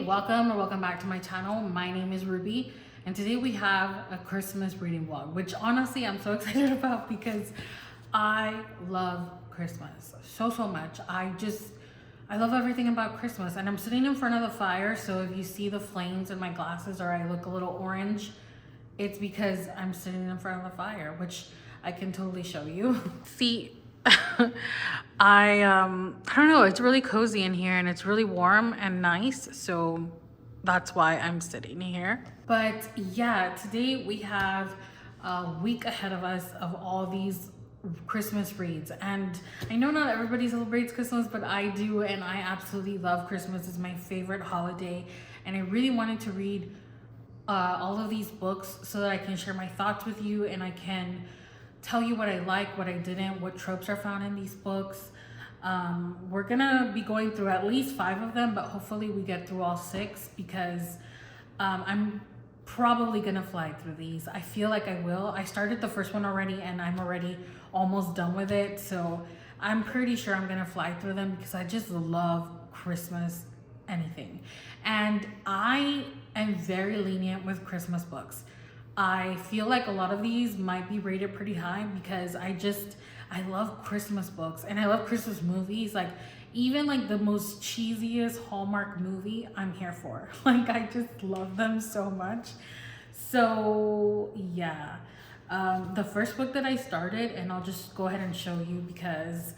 welcome or welcome back to my channel. My name is Ruby and today we have a Christmas reading vlog, which honestly I'm so excited about because I love Christmas so much. I love everything about Christmas, and I'm sitting in front of the fire, so if you see the flames in my glasses or I look a little orange, it's because I'm sitting in front of the fire, which I can totally show you. See, I don't know, it's really cozy in here and it's really warm and nice, so that's why I'm sitting here. But yeah, today we have a week ahead of us of all these Christmas reads, and I know not everybody celebrates Christmas, but I do, and I absolutely love Christmas. It's my favorite holiday, and I really wanted to read all of these books so that I can share my thoughts with you and I can tell you what I like, what I didn't, what tropes are found in these books. We're gonna be going through at least 5 of them, but hopefully we get through all 6 because I'm probably gonna fly through these. I feel like I will. I started the first one already and I'm already almost done with it, so I'm pretty sure I'm gonna fly through them because I just love Christmas anything. And I am very lenient with Christmas books. I feel like a lot of these might be rated pretty high because I love Christmas books and I love Christmas movies. Like even like the most cheesiest Hallmark movie, I'm here for. Like I just love them so much. So yeah, the first book that I started, and I'll just go ahead and show you because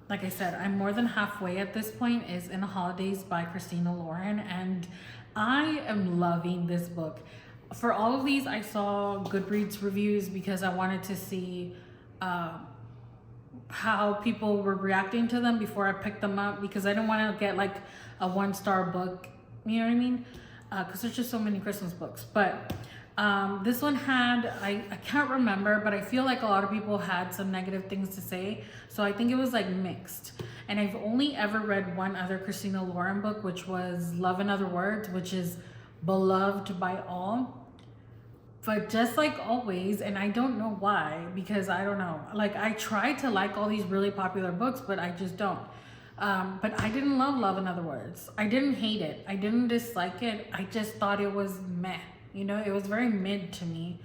like I said, I'm more than halfway at this point, is In the Holidaze by Christina Lauren, and I am loving this book. For all of these, I saw Goodreads reviews because I wanted to see how people were reacting to them before I picked them up, because I don't want to get like a 1-star book, you know what I mean? Because there's just so many Christmas books. But this one had, I can't remember, but I feel like a lot of people had some negative things to say. So I think it was like mixed. And I've only ever read one other Christina Lauren book, which was Love in Other Words, which is beloved by all. But just like always, and I don't know why, because I don't know, like I try to like all these really popular books, but I just don't. But I didn't love Love in Other Words. I didn't hate it. I didn't dislike it. I just thought it was meh. You know, it was very mid to me.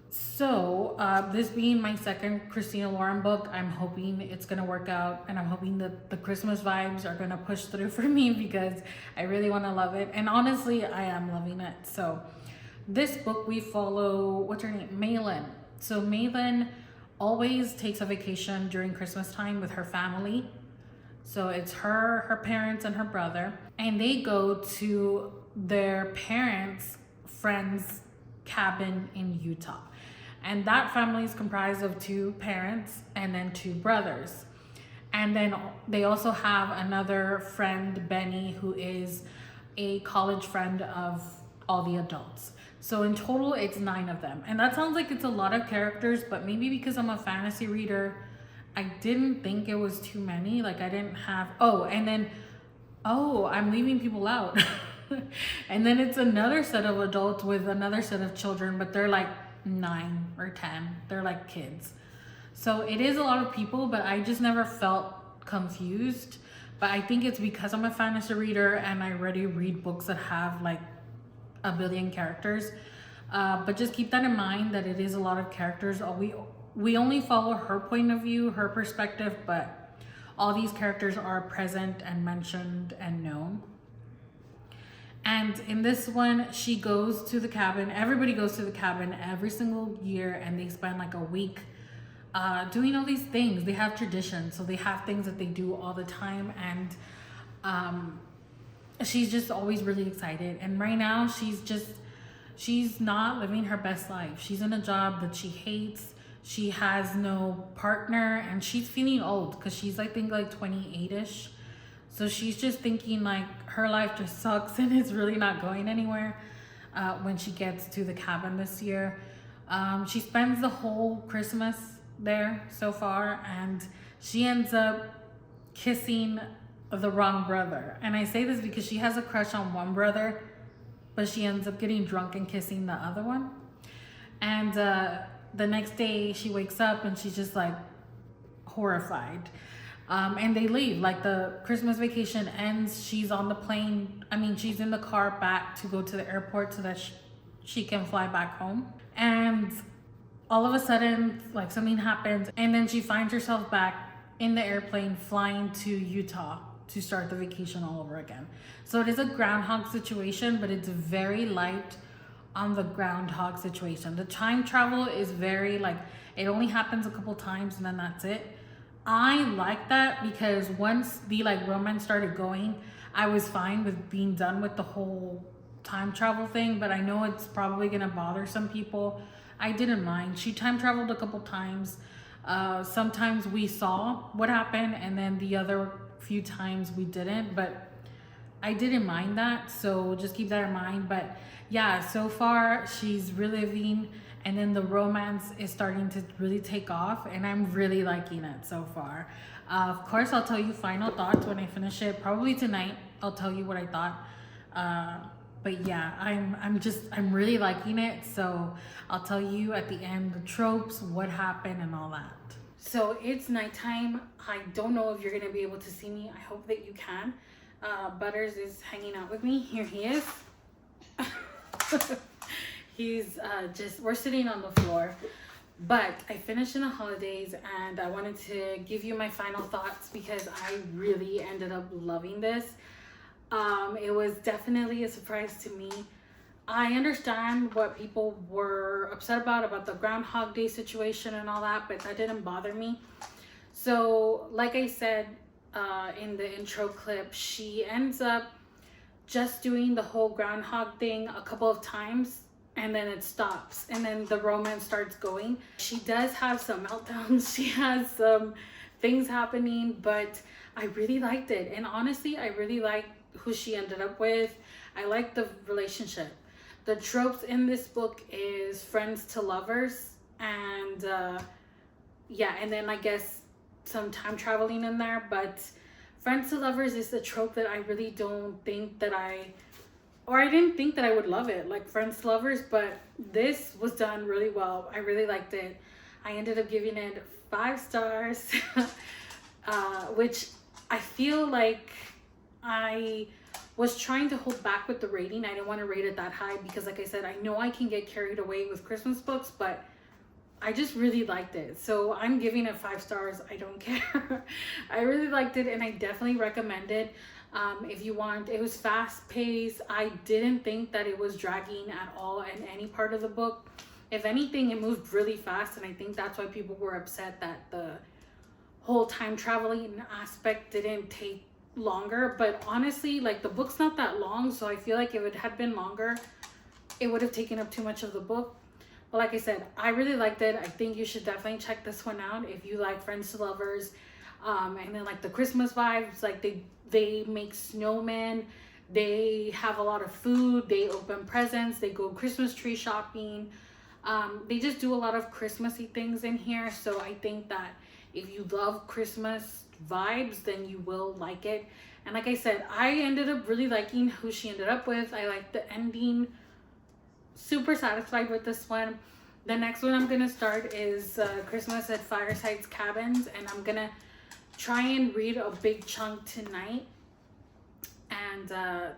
So this being my second Christina Lauren book, I'm hoping it's gonna work out, and I'm hoping that the Christmas vibes are gonna push through for me because I really want to love it. And honestly, I am loving it. So this book we follow, what's her name? Malin. So Malin always takes a vacation during Christmas time with her family. So it's her parents, and her brother, and they go to their parents' friend's cabin in Utah. And that family is comprised of 2 parents and then 2 brothers. And then they also have another friend, Benny, who is a college friend of all the adults. So in total, it's 9 of them. And that sounds like it's a lot of characters, but maybe because I'm a fantasy reader, I didn't think it was too many. Like I didn't have, I'm leaving people out. And then it's another set of adults with another set of children, but they're like 9 or 10. They're like kids. So it is a lot of people, but I just never felt confused. But I think it's because I'm a fantasy reader and I already read books that have like a billion characters. But just keep that in mind that it is a lot of characters. We only follow her point of view, her perspective, but all these characters are present and mentioned and known. And in this one, she goes to the cabin. Everybody goes to the cabin every single year, and they spend like a week doing all these things. They have traditions, so they have things that they do all the time, and she's just always really excited. And right now, she's not living her best life. She's in a job that she hates. She has no partner, and she's feeling old because she's, I think, like 28-ish. So she's just thinking like her life just sucks and it's really not going anywhere when she gets to the cabin this year. She spends the whole Christmas there so far, and she ends up kissing the wrong brother. And I say this because she has a crush on one brother, but she ends up getting drunk and kissing the other one. And the next day she wakes up and she's just like horrified. And they leave. Like the Christmas vacation ends, she's on the plane. I mean, she's in the car back to go to the airport so that she can fly back home. And all of a sudden, like something happens, and then she finds herself back in the airplane flying to Utah to start the vacation all over again. So it is a groundhog situation, but it's very light on the groundhog situation. The time travel is very like, it only happens a couple times and then that's it. I like that because once the like romance started going, I was fine with being done with the whole time travel thing, but I know it's probably gonna bother some people. I didn't mind. She time traveled a couple times. Sometimes we saw what happened and then the other few times we didn't, but I didn't mind that, so just keep that in mind. But yeah, so far she's reliving and then the romance is starting to really take off and I'm really liking it so far. Of course, I'll tell you final thoughts when I finish it, probably tonight. I'll tell you what I thought. But yeah, I'm really liking it. So I'll tell you at the end the tropes, what happened and all that. So it's nighttime. I don't know if you're gonna be able to see me. I hope that you can. Butters is hanging out with me. Here he is. He's we're sitting on the floor. But I finished in the holidays and I wanted to give you my final thoughts because I really ended up loving this. It was definitely a surprise to me. I understand what people were upset about the Groundhog Day situation and all that, but that didn't bother me. So, like I said in the intro clip, she ends up just doing the whole groundhog thing a couple of times and then it stops and then the romance starts going. She does have some meltdowns. She has some things happening, but I really liked it. And honestly, I really liked who she ended up with. I like the relationship. The tropes in this book is friends to lovers and yeah, and then I guess some time traveling in there, but friends to lovers is the trope that I really don't think that I didn't think that I would love it, like friends to lovers, but this was done really well. I really liked it. I ended up giving it 5 stars, which I feel like I was trying to hold back with the rating. I didn't want to rate it that high because like I said, I know I can get carried away with Christmas books, but I just really liked it. So I'm giving it 5 stars. I don't care. I really liked it and I definitely recommend it. If you want, it was fast paced. I didn't think that it was dragging at all in any part of the book. If anything, it moved really fast and I think that's why people were upset that the whole time traveling aspect didn't take longer. But honestly, like the book's not that long, so I feel like if it had been longer, it would have taken up too much of the book. But like I said, I really liked it. I think you should definitely check this one out if you like friends to lovers, and then like the Christmas vibes. Like they make snowmen, they have a lot of food, they open presents, they go Christmas tree shopping. They just do a lot of Christmassy things in here. So I think that if you love Christmas vibes, then you will like it. And like I said, I ended up really liking who she ended up with. I liked the ending. Super satisfied with this one. The next one I'm gonna start is Christmas at Fireside's Cabins, and I'm gonna try and read a big chunk tonight. And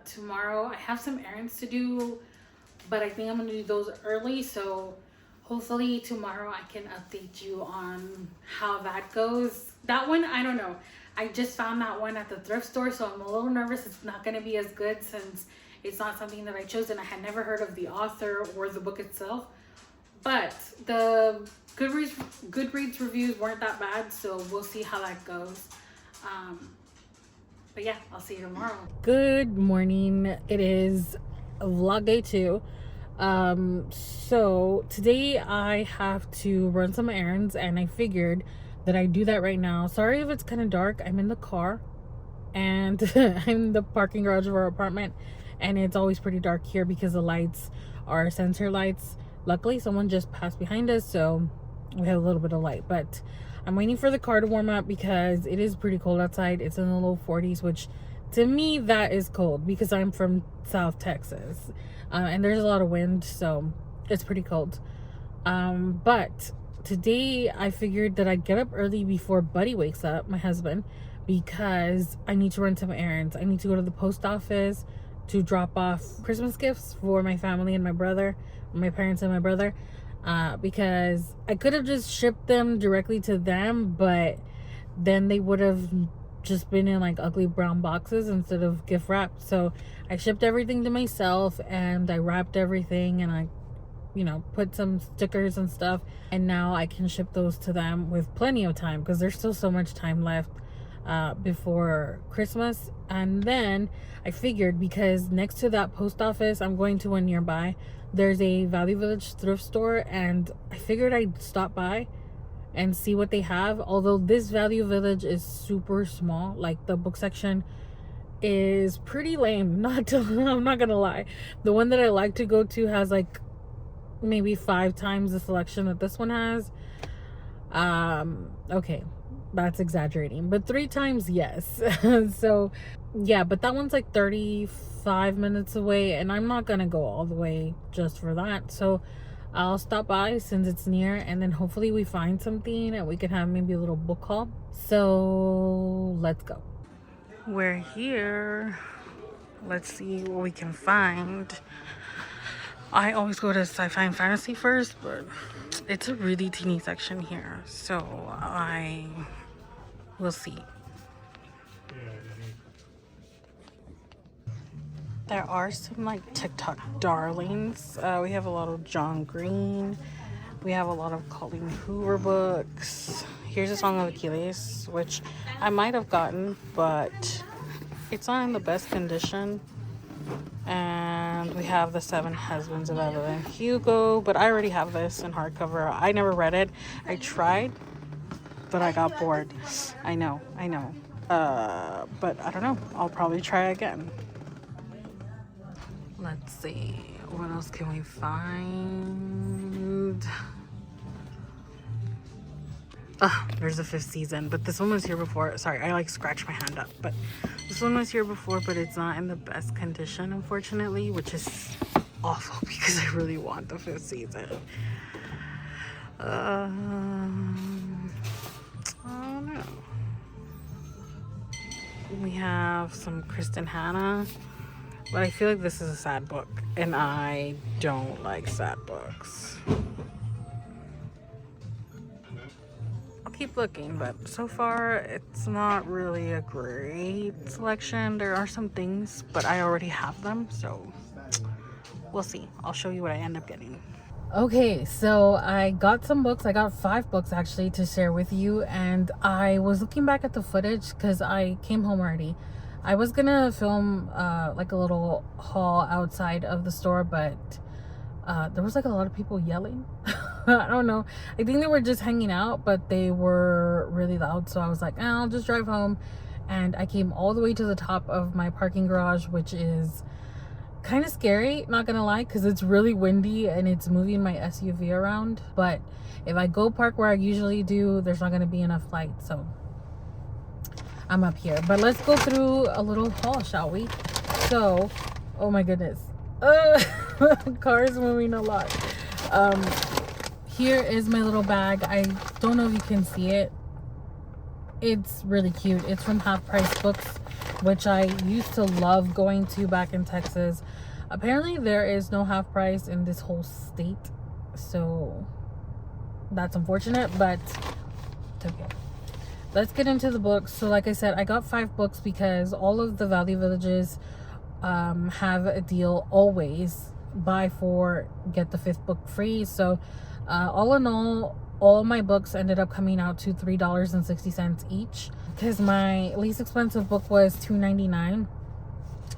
tomorrow I have some errands to do, but I think I'm gonna do those early, so hopefully tomorrow I can update you on how that goes. That one, I don't know. I just found that one at the thrift store, so I'm a little nervous it's not gonna be as good since it's not something that I chose and I had never heard of the author or the book itself. But the Goodreads reviews weren't that bad, so we'll see how that goes. But yeah, I'll see you tomorrow. Good morning. It is vlog day 2. So today I have to run some errands and I figured that I'd do that right now. Sorry if it's kind of dark. I'm in the car and I'm in the parking garage of our apartment. And it's always pretty dark here because the lights are sensor lights. Luckily, someone just passed behind us, so we have a little bit of light. But I'm waiting for the car to warm up because it is pretty cold outside. It's in the low 40s, which to me, that is cold because I'm from South Texas. And there's a lot of wind, so it's pretty cold. But today, I figured that I'd get up early before Buddy wakes up, my husband. because I need to run some errands. I need to go to the post office to drop off Christmas gifts for my family and my brother, my parents and my brother, because I could have just shipped them directly to them, but then they would have just been in like ugly brown boxes instead of gift wrapped. So I shipped everything to myself, and I wrapped everything, and I put some stickers and stuff, and now I can ship those to them with plenty of time, because there's still so much time left before Christmas. And then I figured, because next to that post office, I'm going to one nearby, there's a Value Village thrift store, and I figured I'd stop by and see what they have. Although this Value Village is super small, like the book section is pretty lame. I'm not gonna lie. The one that I like to go to has like maybe 5 times the selection that this one has. Okay, that's exaggerating, but 3 times, yes. So yeah, but that one's like 35 minutes away, and I'm not gonna go all the way just for that. So I'll stop by since it's near, and then hopefully we find something and we can have maybe a little book haul. So let's go. We're here. Let's see what we can find. I always go to sci-fi and fantasy first, but it's a really teeny section here, so I will see. There are some like TikTok darlings. We have a lot of John Green. We have a lot of Colleen Hoover books. Here's a Song of Achilles, which I might have gotten, but it's not in the best condition. And we have The Seven Husbands of Evelyn Hugo, but I already have this in hardcover. I never read it. I tried, but I got bored. I know. But I don't know. I'll probably try again. Let's see. What else can we find? There's a 5th season, but this one was here before. Sorry, I like scratched my hand up, but this one was here before, but it's not in the best condition, unfortunately, which is awful because I really want the 5th season. I don't know. We have some Kristen Hanna, but I feel like this is a sad book, and I don't like sad books. Keep looking, but so far it's not really a great selection. There are some things, but I already have them, so we'll see. I'll show you what I end up getting. Okay, so I got some books. I got 5 books actually to share with you, and I was looking back at the footage because I came home already. I was gonna film like a little haul outside of the store, but there was like a lot of people yelling. I don't know. I think they were just hanging out, but they were really loud. So I was like, I'll just drive home. And I came all the way to the top of my parking garage, which is kind of scary, not gonna lie, because it's really windy and it's moving my SUV around. But if I go park where I usually do, there's not gonna be enough light. So I'm up here. But let's go through a little haul, shall we? So, oh my goodness. Car is moving a lot. Here is my little bag. I don't know if you can see it. It's really cute. It's from Half Price Books, which I used to love going to back in Texas. Apparently there is no Half Price in this whole state, so that's unfortunate, but it's okay. Let's get into the books. So like I said, I got 5 books because all of the Value Villages have a deal always. Buy 4, get the 5th book free. So all in all my books ended up coming out to $3.60 each, because my least expensive book was $2.99.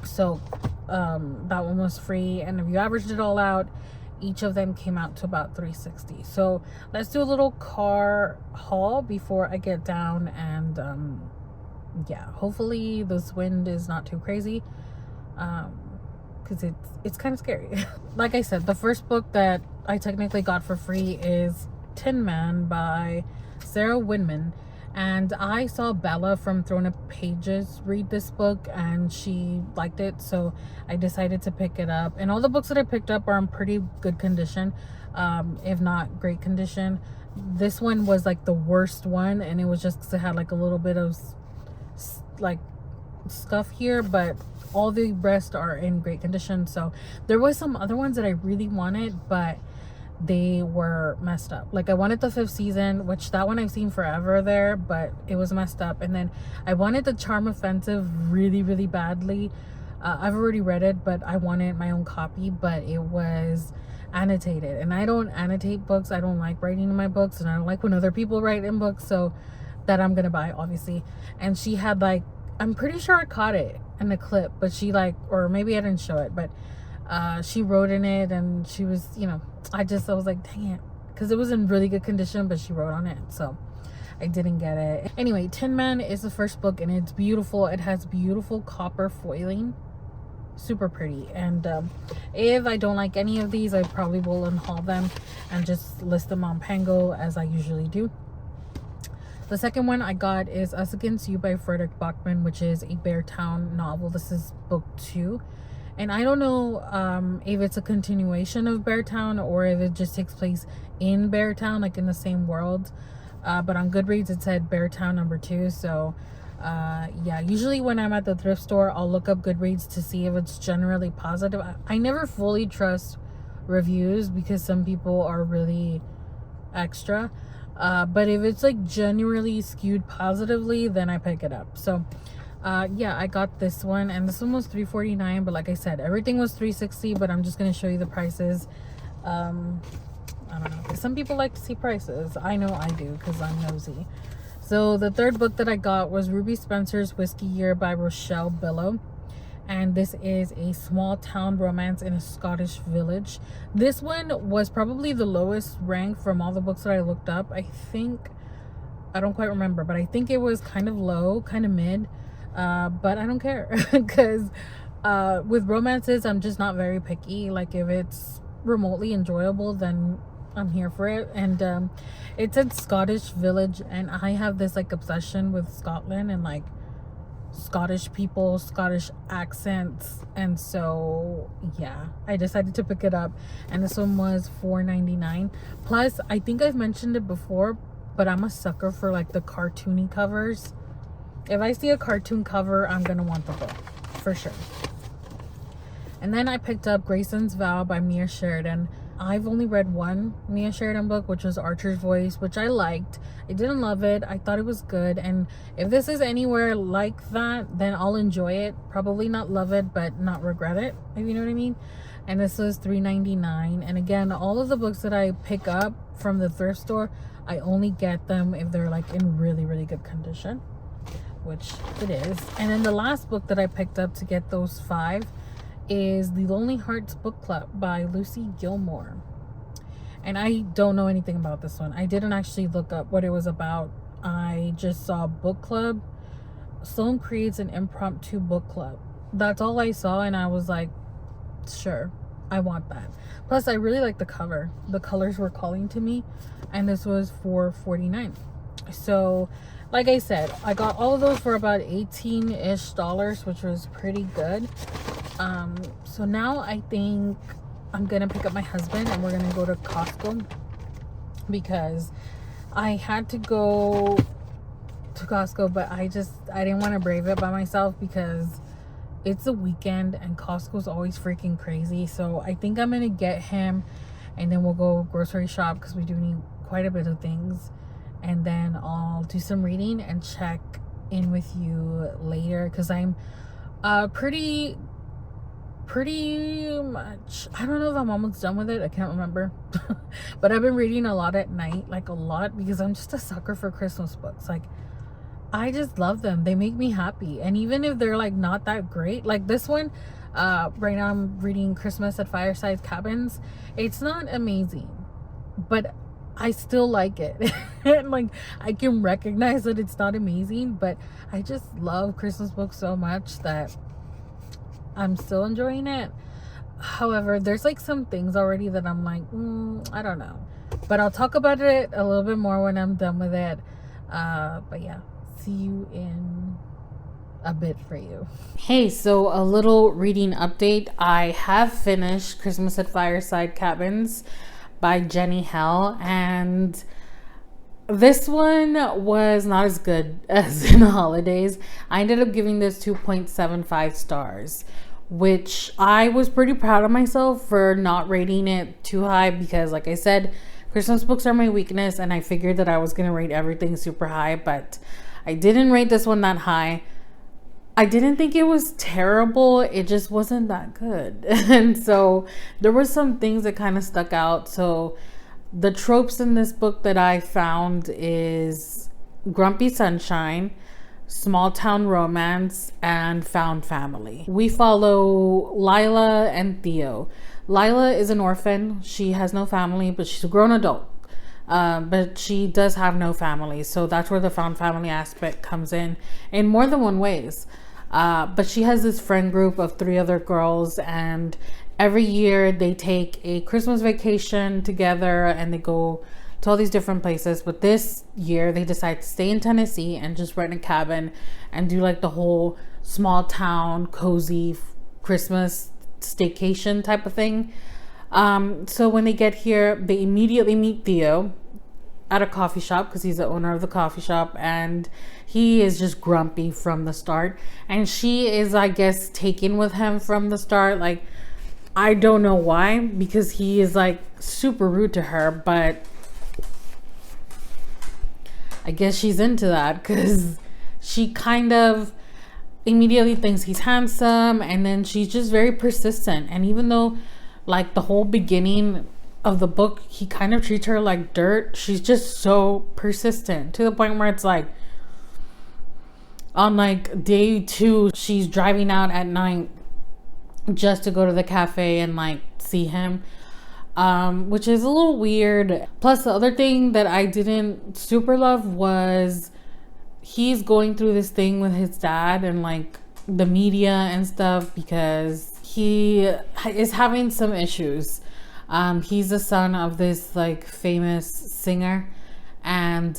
So that one was free, and if you averaged it all out, each of them came out to about $3.60. So let's do a little car haul before I get down, and yeah, hopefully this wind is not too crazy, because it's kind of scary. Like I said, the first book that I technically got for free is Tin Man by Sarah Winman, and I saw Bella from Throne of Pages read this book and she liked it, so I decided to pick it up. And all the books that I picked up are in pretty good condition, if not great condition. This one was like the worst one, and it was just because it had like a little bit of like scuff here, but all the rest are in great condition. So there was some other ones that I really wanted, but they were messed up. Like I wanted the 5th season, which that one I've seen forever there, but it was messed up. And then I wanted the Charm Offensive really, really badly. I've already read it, but I wanted my own copy, but it was annotated, and I don't annotate books. I don't like writing in my books, and I don't like when other people write in books, so that I'm gonna buy, obviously. And she had like, I'm pretty sure I caught it in the clip, but she like, or maybe I didn't show it, but she wrote in it, and she was, you know, I was like, dang it, because it was in really good condition, but she wrote on it, so I didn't get it. Anyway, Tin Man is the first book, and it's beautiful. It has beautiful copper foiling, super pretty. And if I don't like any of these, I probably will unhaul them and just list them on Pango, as I usually do. The second one I got is Us Against You by Frederick Bachman, which is a Beartown novel. This is book 2, and I don't know if it's a continuation of Beartown or if it just takes place in Beartown, like in the same world, but on Goodreads it said Beartown number 2. So yeah, usually when I'm at the thrift store, I'll look up Goodreads to see if it's generally positive. I never fully trust reviews because some people are really extra, but if it's like genuinely skewed positively, then I pick it up. So yeah, I got this one, and this one was $3.49, but like I said, everything was $3.60, but I'm just going to show you the prices. I don't know, some people like to see prices. I know I do, because I'm nosy. So the third book that I got was Ruby Spencer's Whiskey Year by Rochelle Billow. And this is a small town romance in a Scottish village. This one was probably the lowest ranked from all the books that I looked up. I think, I don't quite remember, but I think it was kind of low, kind of mid. But I don't care, because with romances, I'm just not very picky. Like if it's remotely enjoyable, then I'm here for it. And it said Scottish village, and I have this like obsession with Scotland and like Scottish people, Scottish accents, and so yeah, I decided to pick it up. And this one was $4.99. Plus, I think I've mentioned it before, but I'm a sucker for like the cartoony covers. If I see a cartoon cover, I'm gonna want the book for sure. And then I picked up Grayson's Vow by Mia Sheridan. I've only read one Mia Sheridan book, which was Archer's Voice, which I liked. I didn't love it. I thought it was good. And if this is anywhere like that, then I'll enjoy it. Probably not love it, but not regret it, if you know what I mean. And this was $3.99. And again, all of the books that I pick up from the thrift store, I only get them if they're like in really, really good condition, which it is. And then the last book that I picked up to get those 5 is The Lonely Hearts Book Club by Lucy Gilmore. And I don't know anything about this one. I didn't actually look up what it was about. I just saw book club. Sloan creates an impromptu book club. That's all I saw, and I was like, sure, I want that. Plus, I really like the cover. The colors were calling to me, and this was $4.49. So like I said, I got all of those for about $18-ish, which was pretty good. So now I think I'm gonna pick up my husband and we're gonna go to Costco, because I had to go to Costco, but I didn't want to brave it by myself because it's a weekend and Costco's always freaking crazy. So I think I'm gonna get him, and then we'll go grocery shop because we do need quite a bit of things. And then I'll do some reading and check in with you later, because I'm pretty much, I don't know if I'm almost done with it, I can't remember. But I've been reading a lot at night, like a lot, because I'm just a sucker for Christmas books. Like I just love them. They make me happy. And even if they're like not that great, like this one, right now I'm reading Christmas at Fireside Cabins. It's not amazing, but I still like it. And like I can recognize that it's not amazing, but I just love Christmas books so much that I'm still enjoying it. However, there's like some things already that I'm like, I don't know, but I'll talk about it a little bit more when I'm done with it. But yeah, see you in a bit for you. Hey, so a little reading update. I have finished Christmas at Fireside Cabins by Jenny Hell, and This one was not as good as in the holidays. I ended up giving this 2.75 stars, which I was pretty proud of myself for not rating it too high because, like I said, Christmas books are my weakness, and I figured that I was going to rate everything super high, but I didn't rate this one that high. I didn't think it was terrible. It just wasn't that good. And so there were some things that kind of stuck out. So the tropes in this book that I found is grumpy sunshine, small town romance, and found family. We follow Lila and Theo. Lila is an orphan. She has no family, but she's a grown adult. But she does have no family. So that's where the found family aspect comes in more than one ways. But she has this friend group of 3 other girls, and every year they take a Christmas vacation together and they go to all these different places. But this year they decide to stay in Tennessee and just rent a cabin and do like the whole small town, cozy Christmas staycation type of thing. So when they get here, they immediately meet Theo at a coffee shop because he's the owner of the coffee shop, and he is just grumpy from the start, and she is, I guess, taken with him from the start. Like, I don't know why, because he is like super rude to her, but I guess she's into that because she kind of immediately thinks he's handsome, and then she's just very persistent. And even though like the whole beginning of the book he kind of treats her like dirt, she's just so persistent to the point where it's like on like day 2 she's driving out at night just to go to the cafe and like see him, which is a little weird. Plus, the other thing that I didn't super love was he's going through this thing with his dad and like the media and stuff because he is having some issues. He's the son of this like famous singer, and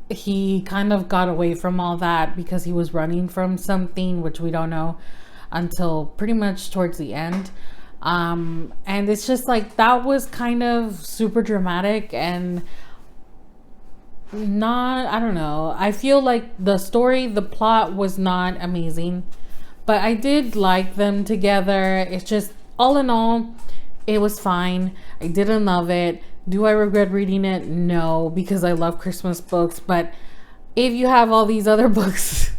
he kind of got away from all that because he was running from something, which we don't know until pretty much towards the end. And it's just like that was kind of super dramatic and not, I don't know. I feel like the story, the plot was not amazing, but I did like them together. It's just all in all, it was fine. I didn't love it. Do I regret reading it? No, because I love Christmas books. But if you have all these other books,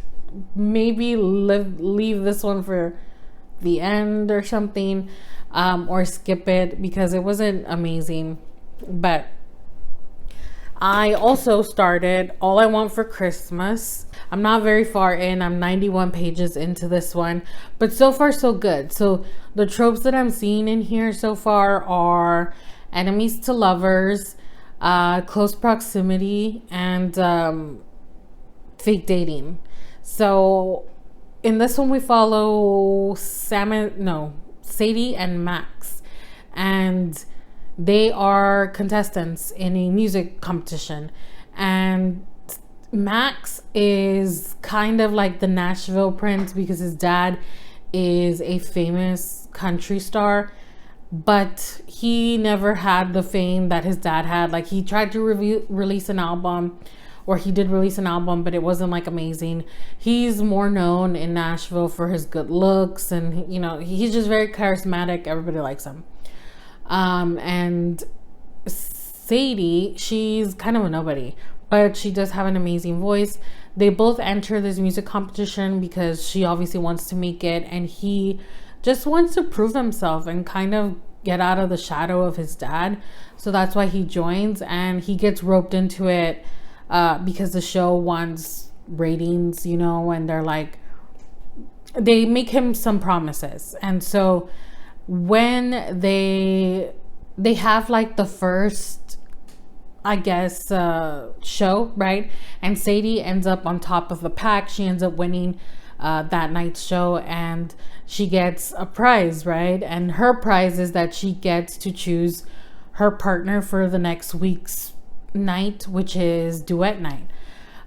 maybe leave this one for the end or something, or skip it because it wasn't amazing. But I also started All I Want for Christmas. I'm not very far in. I'm 91 pages into this one, but so far so good. So the tropes that I'm seeing in here so far are enemies to lovers, close proximity, and fake dating. So in this one we follow Sadie and Max, and they are contestants in a music competition, and Max is kind of like the Nashville prince because his dad is a famous country star, but he never had the fame that his dad had. Like, he tried to release an album, or he did release an album, but it wasn't like amazing. He's more known in Nashville for his good looks, and you know, he's just very charismatic. Everybody likes him. And Sadie, she's kind of a nobody, but she does have an amazing voice. They both enter this music competition because she obviously wants to make it, and he just wants to prove himself and kind of get out of the shadow of his dad. So that's why he joins, and he gets roped into it because the show wants ratings, you know, and they're like, they make him some promises. And so when they have like the first, I guess, show, right? And Sadie ends up on top of the pack. She ends up winning that night's show, and she gets a prize, right? And her prize is that she gets to choose her partner for the next week's night, which is duet night.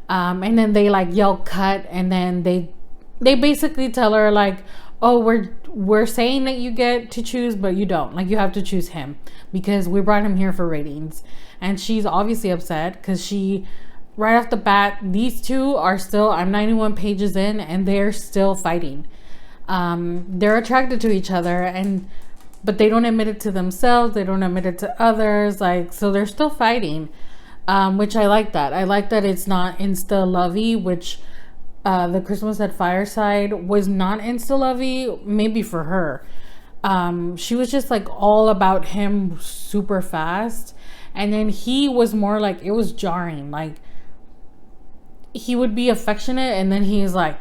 And then they like yell cut, and then they basically tell her like, oh, we're saying that you get to choose, but you don't. Like, you have to choose him because we brought him here for ratings. And she's obviously upset because she, right off the bat, these two are still, I'm 91 pages in, and they're still fighting. They're attracted to each other, but they don't admit it to themselves. They don't admit it to others. Like, so they're still fighting, which I like that. I like that it's not insta-lovey, which the Christmas at Fireside was not insta-lovey, maybe for her. She was just like all about him super fast. And then he was more like, it was jarring. Like, he would be affectionate and then he's like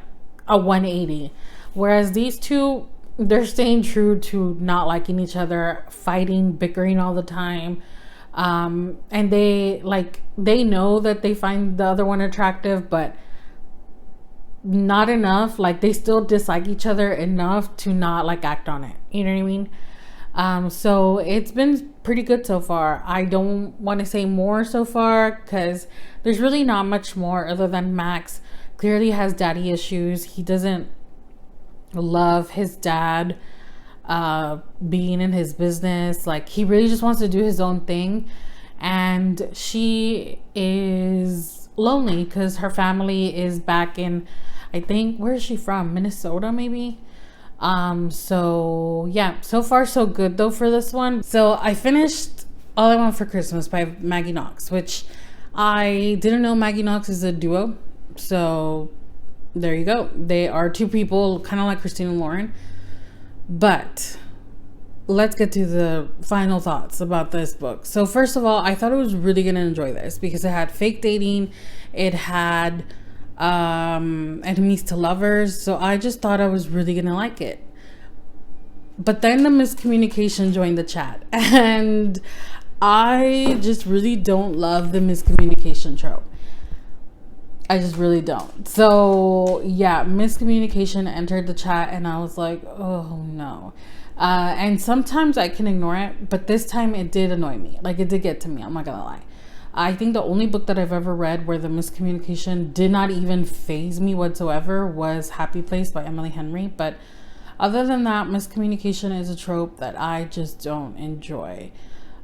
a 180. Whereas these two, they're staying true to not liking each other, fighting, bickering all the time. And they know that they find the other one attractive, but not enough. Like, they still dislike each other enough to not like act on it. You know what I mean? So it's been pretty good so far. I don't want to say more so far because there's really not much more other than Max clearly has daddy issues. He doesn't love his dad being in his business. Like, he really just wants to do his own thing. And she is lonely because her family is back in, I think, where is she from? Minnesota, maybe? So yeah, so far so good though for this one. So I finished All I Want for Christmas by Maggie Knox, which I didn't know Maggie Knox is a duo. So there you go. They are two people, kind of like Christine and Lauren. But let's get to the final thoughts about this book. So first of all, I thought I was really going to enjoy this because it had fake dating. It had enemies to lovers. So I just thought I was really going to like it. But then the miscommunication joined the chat. And I just really don't love the miscommunication trope. I just really don't. So yeah, miscommunication entered the chat and I was like, oh no. And sometimes I can ignore it, but this time it did annoy me. Like, it did get to me, I'm not gonna lie. I think the only book that I've ever read where the miscommunication did not even faze me whatsoever was Happy Place by Emily Henry. But other than that, miscommunication is a trope that I just don't enjoy.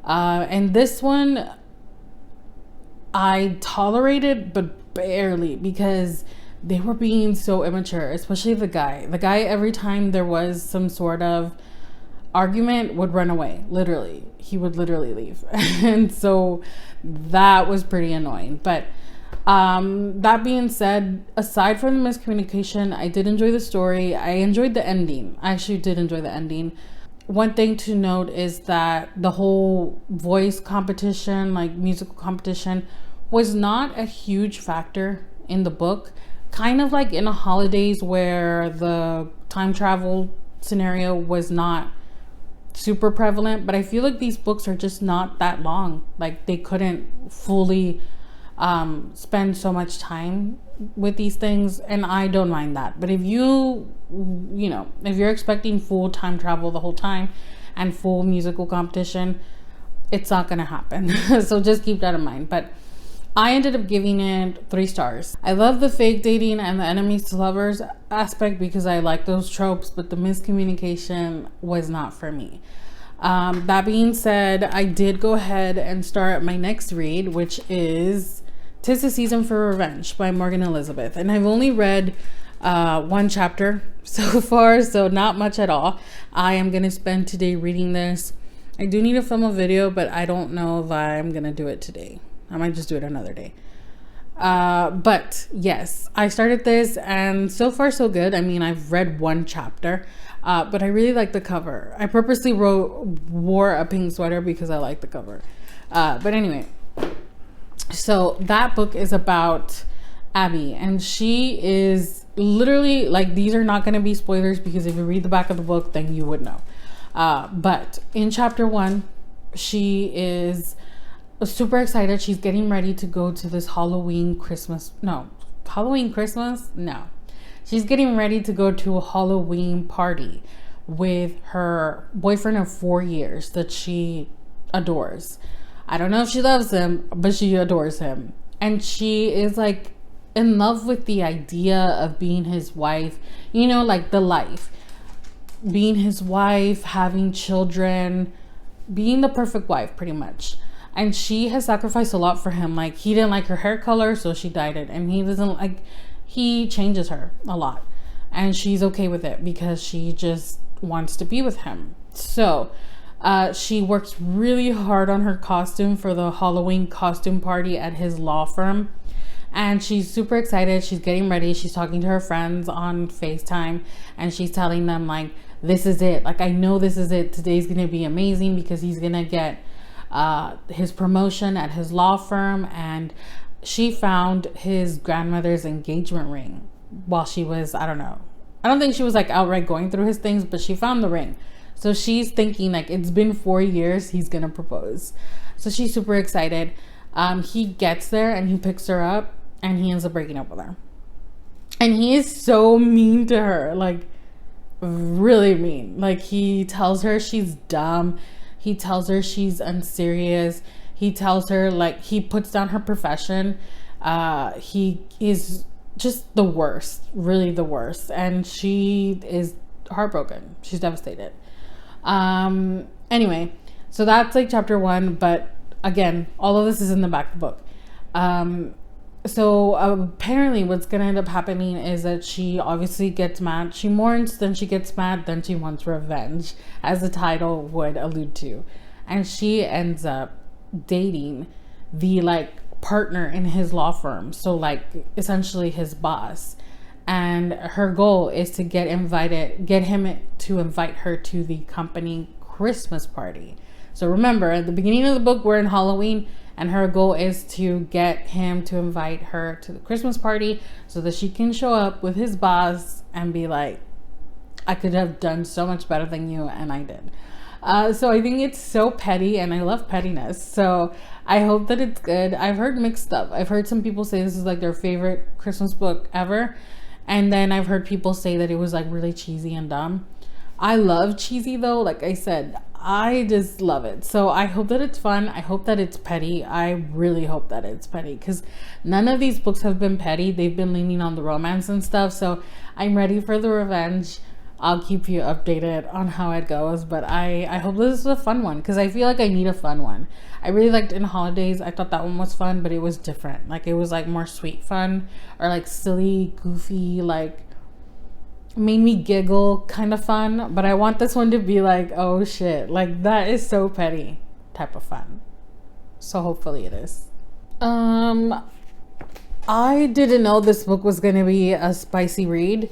And this one, I tolerated, but barely, because they were being so immature, especially the guy. The guy, every time there was some sort of argument, would run away. Literally. He would literally leave. And so that was pretty annoying. But that being said, aside from the miscommunication, I did enjoy the story. I enjoyed the ending. I actually did enjoy the ending. One thing to note is that the whole voice competition, like musical competition, was not a huge factor in the book. Kind of like in a Holidaze where the time travel scenario was not super prevalent. But I feel like these books are just not that long. Like, they couldn't fully spend so much time with these things, and I don't mind that. But if you know, if you're expecting full time travel the whole time and full musical competition, it's not gonna happen. So just keep that in mind. But I ended up giving it 3 stars. I love the fake dating and the enemies to lovers aspect because I like those tropes, but the miscommunication was not for me. That being said, I did go ahead and start my next read, which is 'Tis the Season for Revenge by Morgan Elizabeth. And I've only read 1 chapter so far, so not much at all. I am going to spend today reading this. I do need to film a video, but I don't know if I'm going to do it today. I might just do it another day. But yes, I started this and so far so good. I mean, I've read 1 chapter, but I really like the cover. I purposely wore a pink sweater because I like the cover. But anyway, so that book is about Abby, and she is literally, like, these are not going to be spoilers because if you read the back of the book, then you would know. But in chapter 1, she is super excited. She's getting ready to go to this Christmas. She's getting ready to go to a Halloween party with her boyfriend of 4 years that she adores. I don't know if she loves him, but she adores him. And she is like in love with the idea of being his wife, you know, like the life. being his wife, having children, being the perfect wife, pretty much. And she has sacrificed a lot for him. Like, he didn't like her hair color, so she dyed it. And he changes her a lot. And she's okay with it because she just wants to be with him. So, she works really hard on her costume for the Halloween costume party at his law firm. And she's super excited. She's getting ready. She's talking to her friends on FaceTime. And she's telling them, like, this is it. Like, I know this is it. Today's going to be amazing because he's going to get his promotion at his law firm. And she found his grandmother's engagement ring while she was, I don't know. I don't think she was like outright going through his things, but she found the ring. So she's thinking like it's been 4 years, he's going to propose. So she's super excited. He gets there and he picks her up and he ends up breaking up with her. And he is so mean to her, like really mean. Like, he tells her she's dumb. He tells her she's unserious. He tells her, like, he puts down her profession. He is just the worst, really the worst. And she is heartbroken. She's devastated. Anyway, so that's like chapter 1. But again, all of this is in the back of the book. So apparently what's going to end up happening is that she obviously gets mad. She mourns, then she gets mad, then she wants revenge, as the title would allude to. And she ends up dating the like partner in his law firm. So like essentially his boss. And her goal is to get him to invite her to the company Christmas party. So remember, at the beginning of the book, we're in Halloween. And her goal is to get him to invite her to the Christmas party so that she can show up with his boss and be like, I could have done so much better than you, and I did. So I think it's so petty, and I love pettiness. So I hope that it's good. I've heard mixed stuff. I've heard some people say this is like their favorite Christmas book ever. And then I've heard people say that it was like really cheesy and dumb. I love cheesy though. Like I said, I just love it. So I hope that it's fun. I hope that it's petty. I really hope that it's petty because none of these books have been petty. They've been leaning on the romance and stuff. So I'm ready for the revenge. I'll keep you updated on how it goes. But I hope this is a fun one because I feel like I need a fun one. I really liked In Holidays. I thought that one was fun, but it was different. Like it was like more sweet fun or like silly, goofy, like made me giggle kind of fun. But I want this one to be like, oh shit, like that is so petty type of fun. So hopefully it is. I didn't know this book was going to be a spicy read.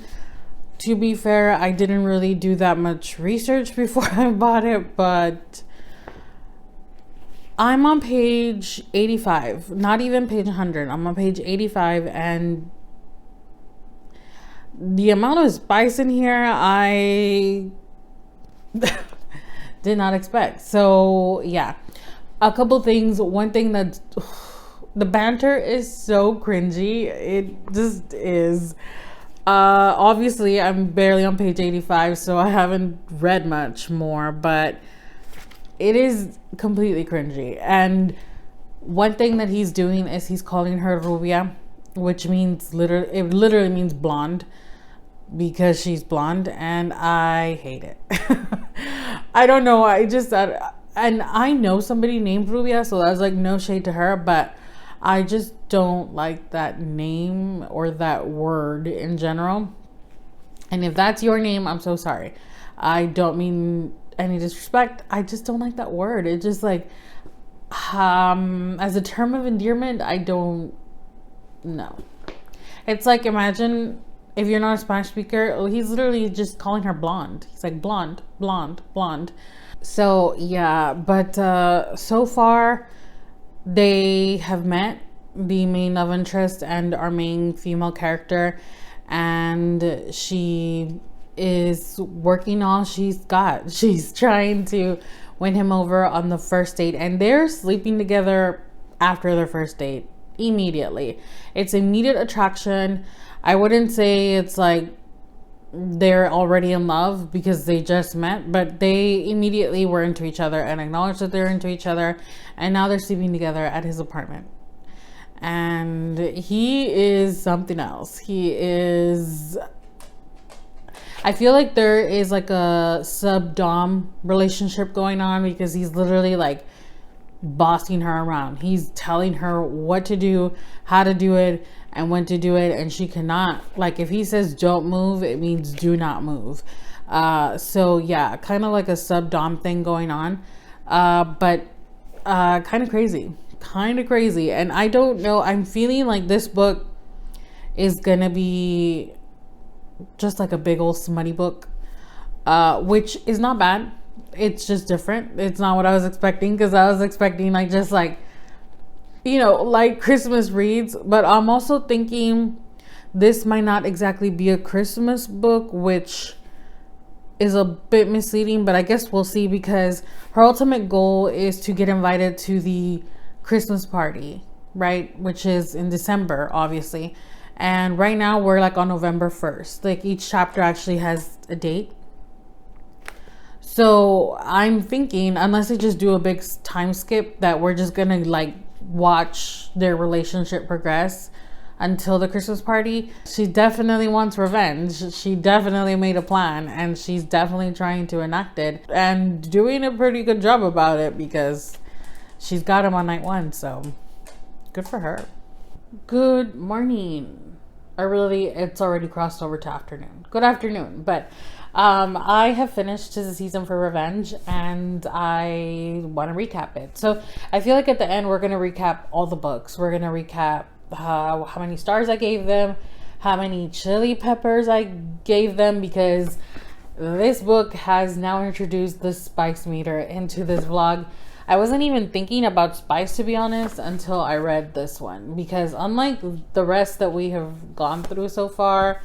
To be fair, I didn't really do that much research before I bought it, but I'm on page 85, not even page 100. I'm on page 85, and the amount of spice in here, I did not expect. So, yeah. A couple things. One thing that's... the banter is so cringy. It just is. Obviously, I'm barely on page 85, so I haven't read much more, but it is completely cringy. And one thing that he's doing is he's calling her Rubia, which means literally means blonde, because she's blonde, and I hate it. I don't know. And I know somebody named Rubia, so that's like no shade to her, but I just don't like that name or that word in general. And if that's your name, I'm so sorry. I don't mean any disrespect. I just don't like that word. It just like, as a term of endearment, I don't know. It's like, imagine if you're not a Spanish speaker, he's literally just calling her blonde. He's like blonde, blonde, blonde. So yeah, but so far they have met, the main love interest and our main female character, and she is working all she's got. She's trying to win him over on the first date, and they're sleeping together after their first date immediately. It's immediate attraction. I wouldn't say it's like they're already in love because they just met, but they immediately were into each other and acknowledged that they're into each other, and now they're sleeping together at his apartment. And he is something else. He is, I feel like there is like a sub-dom relationship going on, because he's literally like bossing her around. He's telling her what to do, how to do it, and when to do it, and she cannot, like, if he says don't move, it means do not move. So yeah, kind of like a sub-dom thing going on, but kind of crazy. And I don't know, I'm feeling like this book is gonna be just like a big old smutty book, which is not bad. It's just different. It's not what I was expecting, because I was expecting like just like, you know, like Christmas reads. But I'm also thinking this might not exactly be a Christmas book, which is a bit misleading, but I guess we'll see, because her ultimate goal is to get invited to the Christmas party, right? Which is in December, obviously. And right now we're like on November 1st. Like each chapter actually has a date. So I'm thinking, unless they just do a big time skip, that we're just gonna like watch their relationship progress until the Christmas party. She definitely wants revenge. She definitely made a plan, and she's definitely trying to enact it and doing a pretty good job about it, because she's got him on night 1. So good for her. Good morning. It's already crossed over to afternoon. Good afternoon. But I have finished the season for Revenge, and I want to recap it. So I feel like at the end we're going to recap all the books. We're going to recap how many stars I gave them, how many chili peppers I gave them, because this book has now introduced the spice meter into this vlog. I wasn't even thinking about spice, to be honest, until I read this one, because unlike the rest that we have gone through so far,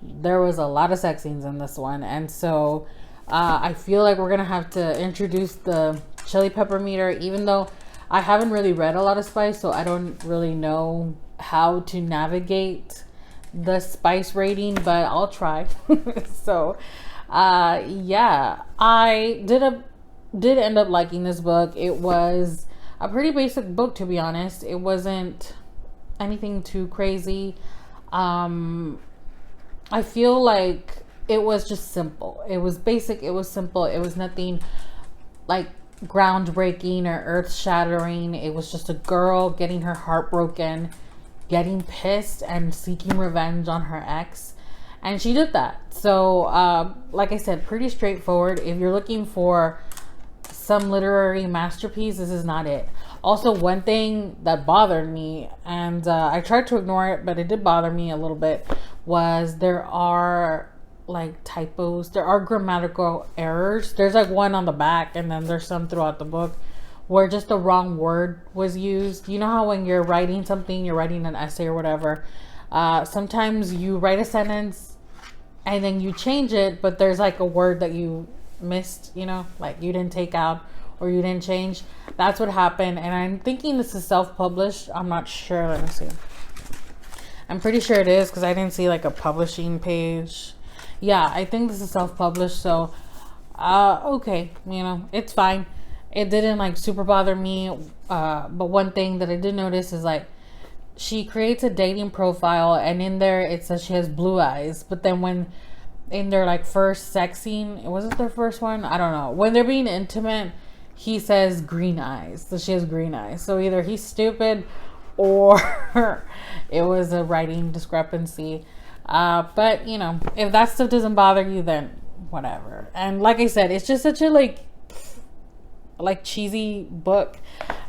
there was a lot of sex scenes in this one. And so I feel like we're gonna have to introduce the chili pepper meter, even though I haven't really read a lot of spice, so I don't really know how to navigate the spice rating, but I'll try. So yeah, I did end up liking this book. It was a pretty basic book, to be honest. It wasn't anything too crazy. I feel like it was just simple. It was basic. It was simple. It was nothing like groundbreaking or earth shattering. It was just a girl getting her heart broken, getting pissed, and seeking revenge on her ex. And she did that. So like I said, pretty straightforward. If you're looking for some literary masterpiece, this is not it. Also, one thing that bothered me, and I tried to ignore it, but it did bother me a little bit, was there are like typos. There are grammatical errors. There's like one on the back, and then there's some throughout the book where just the wrong word was used. You know how when you're writing something, you're writing an essay or whatever, sometimes you write a sentence and then you change it, but there's like a word that you missed, you know, like you didn't take out or you didn't change. That's what happened. And I'm thinking this is self-published. I'm not sure. Let me see. I'm pretty sure it is, because I didn't see like a publishing page. Yeah, I think this is self-published. So okay, you know, it's fine. It didn't like super bother me, but one thing that I did notice is like she creates a dating profile, and in there it says she has blue eyes, but then when in their like first sex scene, was it their first one? I don't know. When they're being intimate, he says green eyes. So she has green eyes. So either he's stupid or it was a writing discrepancy. But you know, if that stuff doesn't bother you, then whatever. And like I said, it's just such a like cheesy book.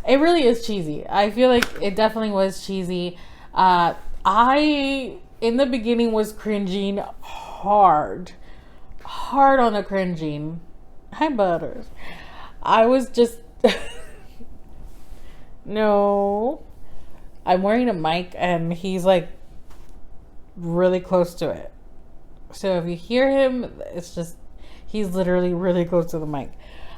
It really is cheesy. I feel like it definitely was cheesy. I in the beginning was cringing hard on the cringing. Hi, Butters. I was just no, I'm wearing a mic and he's like really close to it, so if you hear him, it's just he's literally really close to the mic.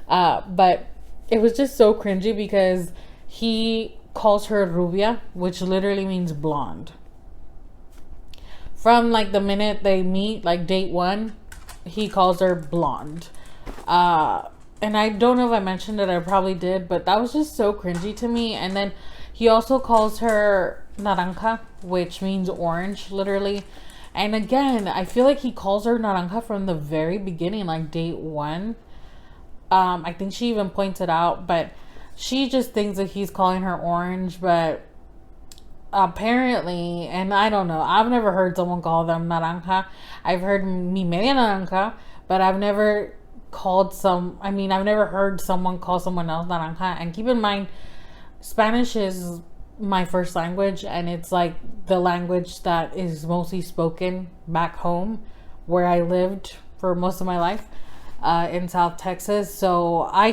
But it was just so cringy because he calls her rubia, which literally means blonde. From like the minute they meet, like date 1, he calls her blonde. And I don't know if I mentioned it, I probably did, but that was just so cringy to me. And then he also calls her naranja, which means orange, literally. And again, I feel like he calls her naranja from the very beginning, like date one. I think she even points it out, but she just thinks that he's calling her orange. But apparently, and I don't know, I've never heard someone call them naranja. I've heard mi media naranja, but I've never I've never heard someone call someone else naranja. And keep in mind, Spanish is my first language, and it's like the language that is mostly spoken back home where I lived for most of my life, in South Texas. So I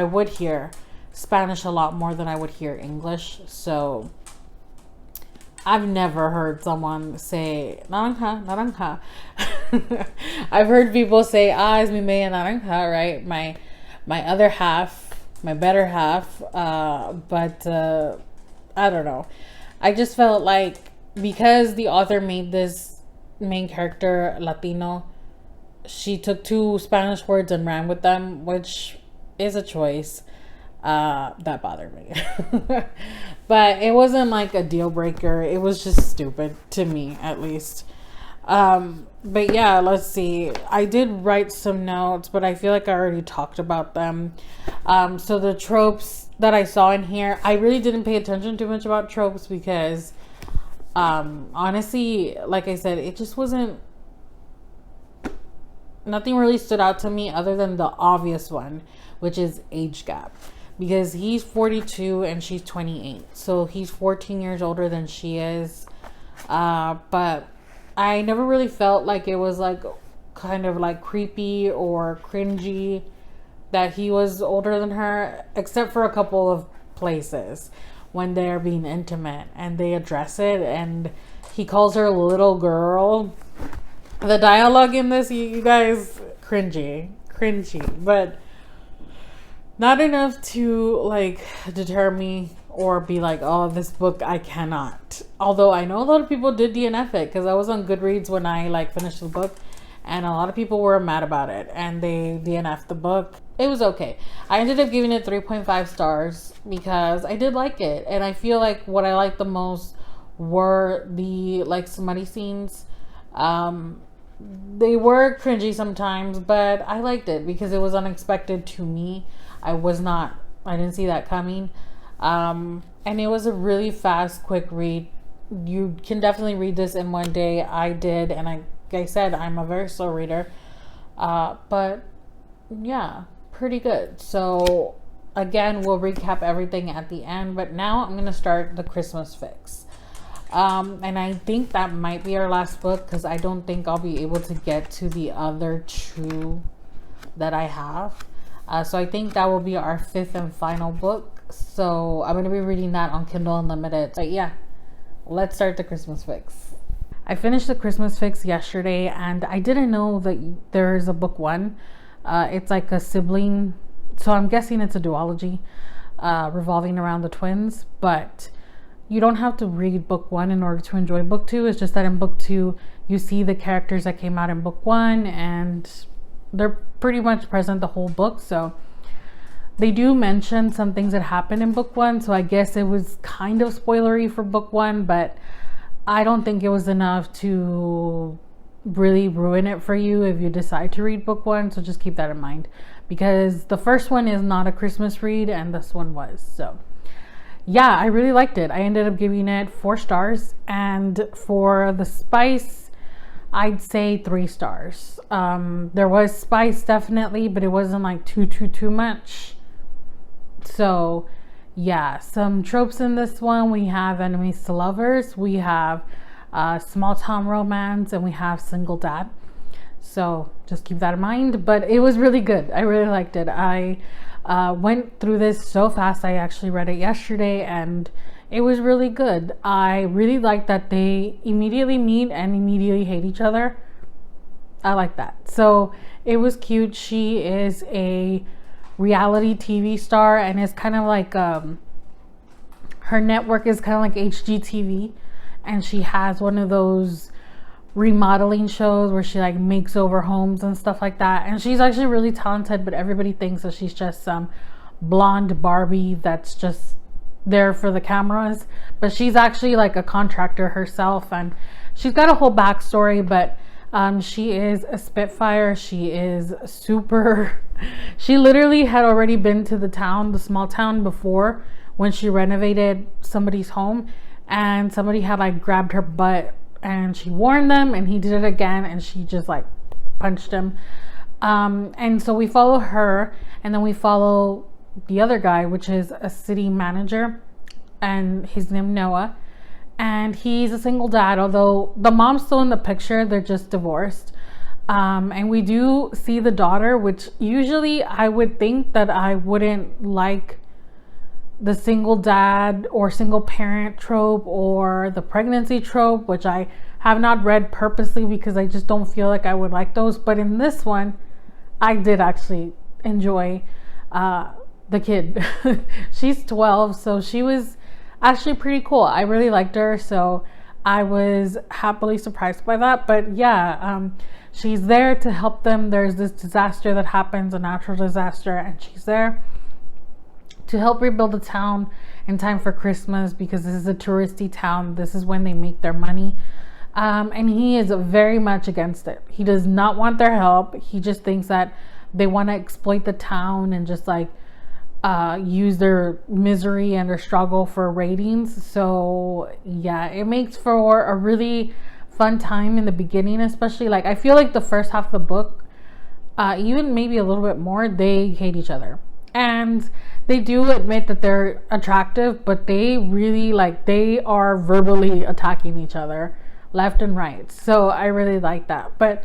would hear Spanish a lot more than I would hear English. So I've never heard someone say naranja, naranja. I've heard people say, es mi media naranja, right? My other half, my better half. But I don't know. I just felt like because the author made this main character Latino, she took two Spanish words and ran with them, which is a choice. That bothered me. But it wasn't like a deal breaker. It was just stupid to me, at least. But yeah, let's see. I did write some notes, but I feel like I already talked about them. So the tropes that I saw in here, I really didn't pay attention too much about tropes because, honestly, like I said, it just wasn't, nothing really stood out to me other than the obvious one, which is age gap. Because he's 42 and she's 28. So he's 14 years older than she is. But I never really felt like it was like kind of like creepy or cringy that he was older than her, except for a couple of places when they're being intimate and they address it and he calls her little girl. The dialogue in this, you guys, cringy, but not enough to like deter me or be like, oh, this book I cannot. Although I know a lot of people did DNF it, because I was on Goodreads when I like finished the book, and a lot of people were mad about it and they DNF'd the book. It was okay. I ended up giving it 3.5 stars because I did like it, and I feel like what I liked the most were the like smutty scenes. They were cringy sometimes, but I liked it because it was unexpected to me. I didn't see that coming. And it was a really fast, quick read. You can definitely read this in one day. I did, and like I said, I'm a very slow reader. But yeah, pretty good. So again, we'll recap everything at the end, but now I'm going to start the Christmas fix. And I think that might be our last book because I don't think I'll be able to get to the other two that I have. So I think that will be our fifth and final book. So I'm going to be reading that on Kindle Unlimited. But yeah, let's start the Christmas fix. I finished the Christmas fix yesterday, and I didn't know that there's a book one. It's like a sibling. So I'm guessing it's a duology revolving around the twins. But you don't have to read book one in order to enjoy book two. It's just that in book two, you see the characters that came out in book one, and they're pretty much present the whole book. So they do mention some things that happened in book one. So I guess it was kind of spoilery for book one, but I don't think it was enough to really ruin it for you if you decide to read book one. So just keep that in mind, because the first one is not a Christmas read and this one was. So yeah, I really liked it. I ended up giving it 4 stars. And for the spice, I'd say 3 stars. There was spice definitely, but it wasn't like too much. So yeah, some tropes in this one. We have enemies to lovers. We have small town romance, and we have single dad. So just keep that in mind. But it was really good. I really liked it. I went through this so fast. I actually read it yesterday, and it was really good. I really like that they immediately meet and immediately hate each other. I like that. So it was cute. She is a reality TV star, and it's kind of like her network is kind of like HGTV, and she has one of those remodeling shows where she like makes over homes and stuff like that. And she's actually really talented, but everybody thinks that she's just some blonde Barbie that's just there for the cameras. But she's actually like a contractor herself, and she's got a whole backstory, but she is a Spitfire. She is super, she literally had already been to the small town before when she renovated somebody's home, and somebody had like grabbed her butt and she warned them, and he did it again and she just like punched him. And so we follow her, and then we follow the other guy, which is a city manager, and he's named Noah, and he's a single dad, although the mom's still in the picture. They're just divorced. And we do see the daughter, which usually I would think that I wouldn't like the single dad or single parent trope or the pregnancy trope, which I have not read purposely because I just don't feel like I would like those. But in this one, I did actually enjoy the kid. She's 12, so she was actually pretty cool. I really liked her, so I was happily surprised by that. But yeah, she's there to help them. There's this disaster that happens, a natural disaster, and she's there to help rebuild the town in time for Christmas, because this is a touristy town. This is when they make their money. And he is very much against it. He does not want their help. He just thinks that they want to exploit the town and just like use their misery and their struggle for ratings. So yeah, it makes for a really fun time in the beginning, especially like I feel like the first half of the book, even maybe a little bit more, they hate each other. And they do admit that they're attractive, but they really like, they are verbally attacking each other left and right. So I really like that. But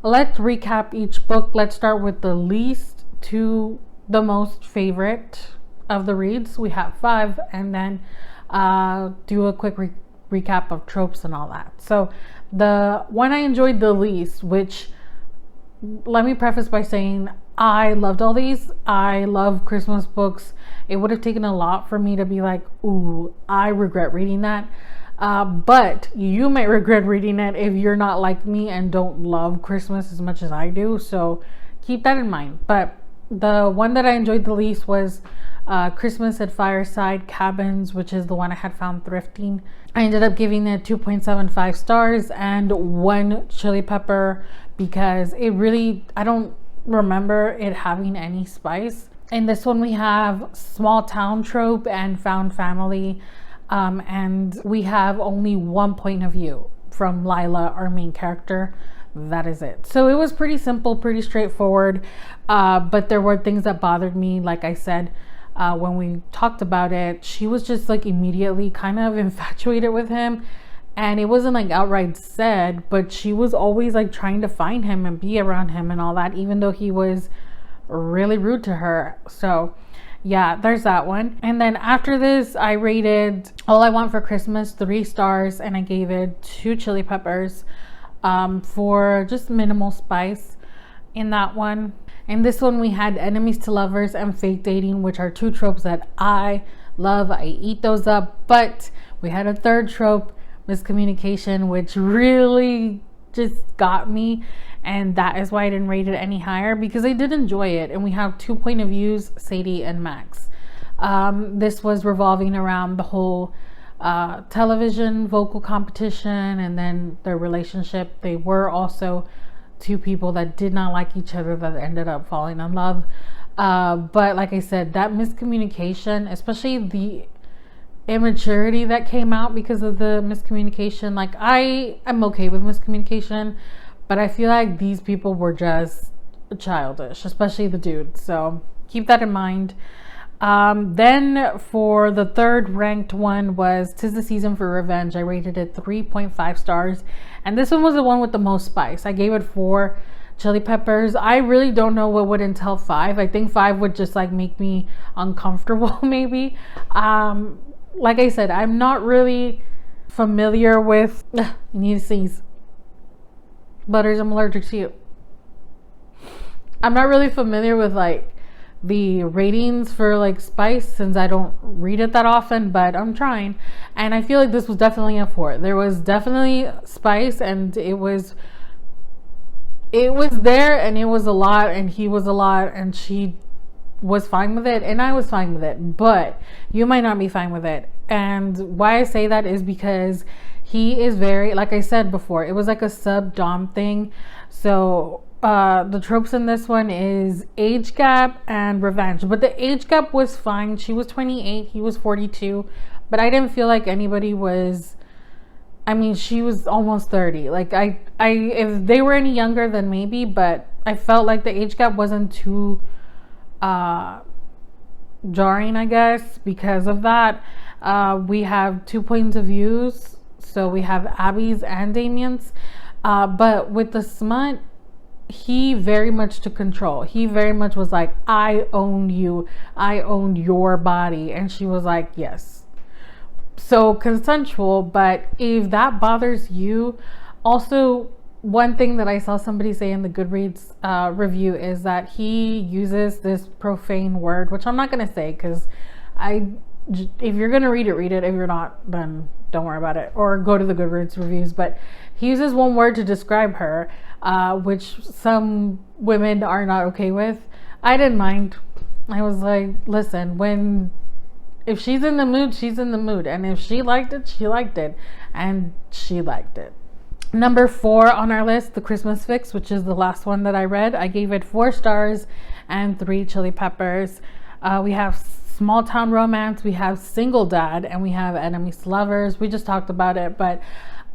let's recap each book. Let's start with the least to the most favorite of the reads. We have 5, and then do a quick recap of tropes and all that. So the one I enjoyed the least, which, let me preface by saying I loved all these. I love Christmas books. It would have taken a lot for me to be like, ooh, I regret reading that. But you might regret reading it if you're not like me and don't love Christmas as much as I do. So keep that in mind. But the one that I enjoyed the least was Christmas at Fireside Cabins, which is the one I had found thrifting. I ended up giving it 2.75 stars and 1 chili pepper because it really, I don't remember it having any spice. In this one we have small town trope and found family, and we have only one point of view from Lila, our main character. That is it. So it was pretty simple, pretty straightforward, but there were things that bothered me. Like I said, when we talked about it, she was just like immediately kind of infatuated with him, and it wasn't like outright said, but she was always like trying to find him and be around him and all that, even though he was really rude to her. So yeah, there's that one. And then after this, I rated All I Want for Christmas 3 stars, and I gave it 2 chili peppers for just minimal spice in that one. In this one, we had enemies to lovers and fake dating, which are 2 tropes that I love. I eat those up. But we had a third trope, miscommunication, which really just got me, and that is why I didn't rate it any higher, because I did enjoy it. And we have 2 point of views, Sadie and Max. This was revolving around the whole television vocal competition and then their relationship. They were also 2 people that did not like each other that ended up falling in love. But like I said, that miscommunication, especially the immaturity that came out because of the miscommunication, like I am okay with miscommunication, but I feel like these people were just childish, especially the dude. So keep that in mind. Then for the third ranked one was 'Tis the Season for Revenge. I rated it 3.5 stars. And this one was the one with the most spice. I gave it 4 chili peppers. I really don't know what would entail 5. I think 5 would just like make me uncomfortable maybe. Like I said, I'm not really familiar with, you need to sneeze. Butters, I'm allergic to you. I'm not really familiar with like the ratings for like spice, since I don't read it that often, but I'm trying. And I feel like this was definitely a 4. There was definitely spice, and it was there, and it was a lot, and he was a lot, and she was fine with it, and I was fine with it, but you might not be fine with it. And why I say that is because he is very, like I said before, it was like a sub-dom thing. So the tropes in this one is age gap and revenge, but the age gap was fine. She was 28, he was 42, but I didn't feel like anybody was, I mean, she was almost 30. Like I if they were any younger, then maybe, but I felt like the age gap wasn't too jarring, I guess, because of that. We have 2 points of views, so we have Abby's and Damien's, but with the smut, he very much took control. He very much was like, I own you, I own your body, and she was like, yes. So consensual, but if that bothers you, also one thing that I saw somebody say in the Goodreads review is that he uses this profane word, which I'm not going to say, because if you're going to read it. If you're not, then don't worry about it, or go to the Goodreads reviews. But he uses one word to describe her, which some women are not okay with. I didn't mind. I was like, listen, if she's in the mood, she's in the mood. And if she liked it, she liked it. And she liked it. Number 4 on our list, The Christmas Fix, which is the last one that I read. I gave it 4 stars and 3 chili peppers. We have Small Town Romance, we have Single Dad, and we have Enemies to Lovers. We just talked about it, but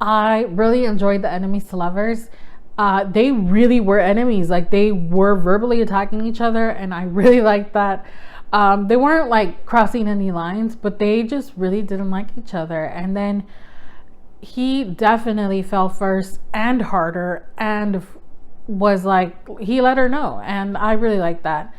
I really enjoyed the Enemies to Lovers. They really were enemies. Like, they were verbally attacking each other, and I really liked that. They weren't like crossing any lines, but they just really didn't like each other. And then he definitely fell first and harder, and was like, he let her know, and I really liked that.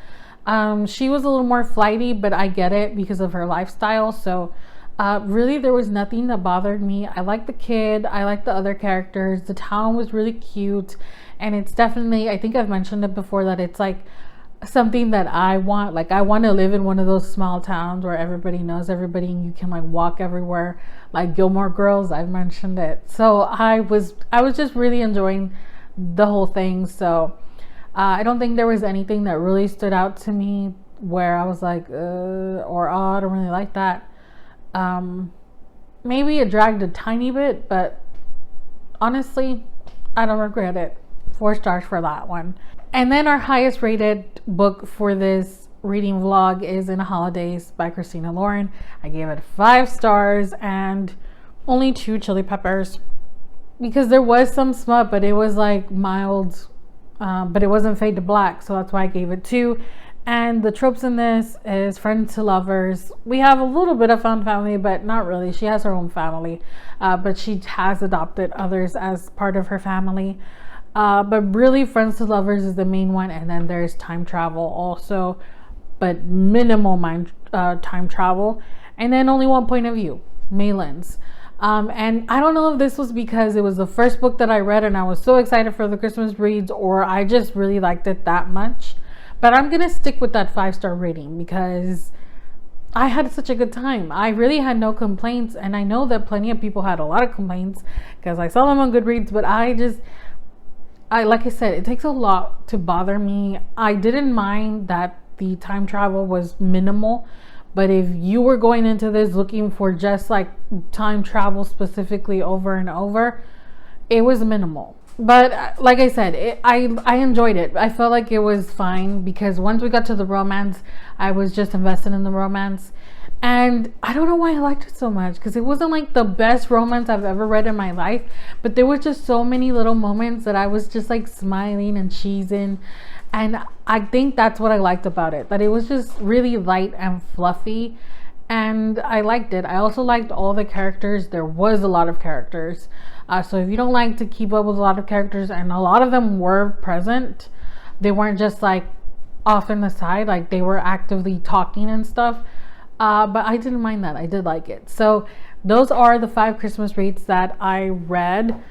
She was a little more flighty, but I get it because of her lifestyle. So really there was nothing that bothered me. I liked the kid, I liked the other characters, the town was really cute, and it's definitely, I think I've mentioned it before, that it's like something that I want. Like, I want to live in one of those small towns where everybody knows everybody and you can like walk everywhere, like Gilmore Girls. I've mentioned it. So I was just really enjoying the whole thing. So I don't think there was anything that really stood out to me where I was like, or oh, I don't really like that. Maybe it dragged a tiny bit, but honestly, I don't regret it. 4 stars for that one. And then our highest rated book for this reading vlog is In Holidaze by Christina Lauren. I gave it 5 stars and only 2 chili peppers, because there was some smut, but it was like mild, but it wasn't fade to black, so that's why I gave it 2. And the tropes in this is friends to lovers. We have a little bit of found family, but not really. She has her own family, but she has adopted others as part of her family. But really, friends to lovers is the main one, and then there's time travel also, but minimal time travel. And then only 1 point of view, Maylin's. And I don't know if this was because it was the first book that I read and I was so excited for the Christmas reads, or I just really liked it that much. But I'm gonna stick with that 5-star rating because I had such a good time. I really had no complaints, and I know that plenty of people had a lot of complaints because I saw them on Goodreads, but like I said, it takes a lot to bother me. I didn't mind that the time travel was minimal, but if you were going into this looking for just like time travel specifically over and over, it was minimal. But like I said, I enjoyed it. I felt like it was fine because once we got to the romance, I was just invested in the romance. And I don't know why I liked it so much, because it wasn't like the best romance I've ever read in my life, but there were just so many little moments that I was just like smiling and cheesing. And I think that's what I liked about it, that it was just really light and fluffy, and I liked it. I also liked all the characters. There was a lot of characters. So if you don't like to keep up with a lot of characters, and a lot of them were present, they weren't just like off in the side, like they were actively talking and stuff. But I didn't mind that. I did like it. So those are the 5 Christmas reads that I read,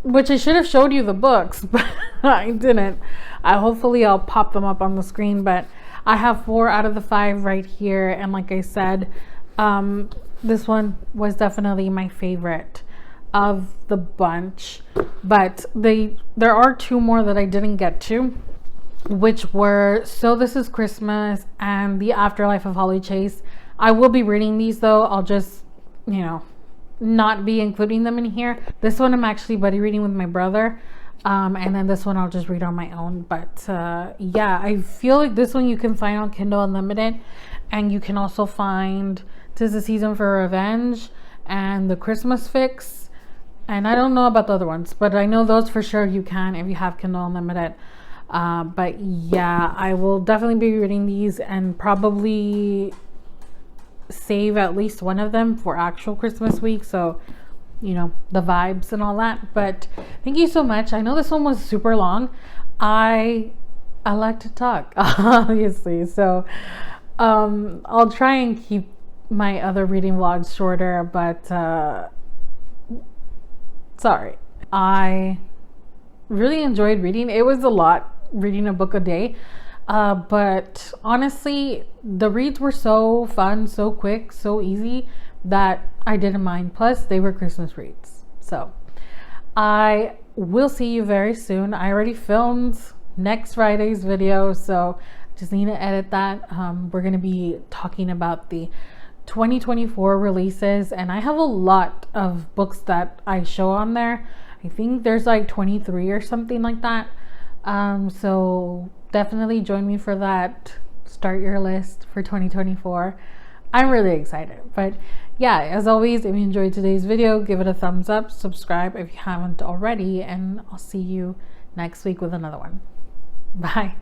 which I should have showed you the books, but I didn't. Hopefully I'll pop them up on the screen, but I have 4 out of the 5 right here. And like I said, this one was definitely my favorite of the bunch, but there are 2 more that I didn't get to. which were So This Is Christmas and The Afterlife of Holly Chase. I will be reading these though. I'll just, not be including them in here. This one I'm actually buddy reading with my brother. And then this one I'll just read on my own. But yeah, I feel like this one you can find on Kindle Unlimited. And you can also find 'Tis the Season for Revenge and The Christmas Fix. And I don't know about the other ones, but I know those for sure you can if you have Kindle Unlimited. But yeah, I will definitely be reading these and probably save at least one of them for actual Christmas week. So, the vibes and all that. But thank you so much. I know this one was super long. I like to talk, obviously. So I'll try and keep my other reading vlogs shorter, but sorry. I really enjoyed reading. It was a lot reading a book a day. But honestly, the reads were so fun, so quick, so easy that I didn't mind. Plus, they were Christmas reads. So I will see you very soon. I already filmed next Friday's video, so just need to edit that. We're going to be talking about the 2024 releases, and I have a lot of books that I show on there. I think there's like 23 or something like that. So definitely join me for that. Start your list for 2024. I'm really excited. But yeah, as always, if you enjoyed today's video, give it a thumbs up, subscribe if you haven't already, and I'll see you next week with another one. Bye.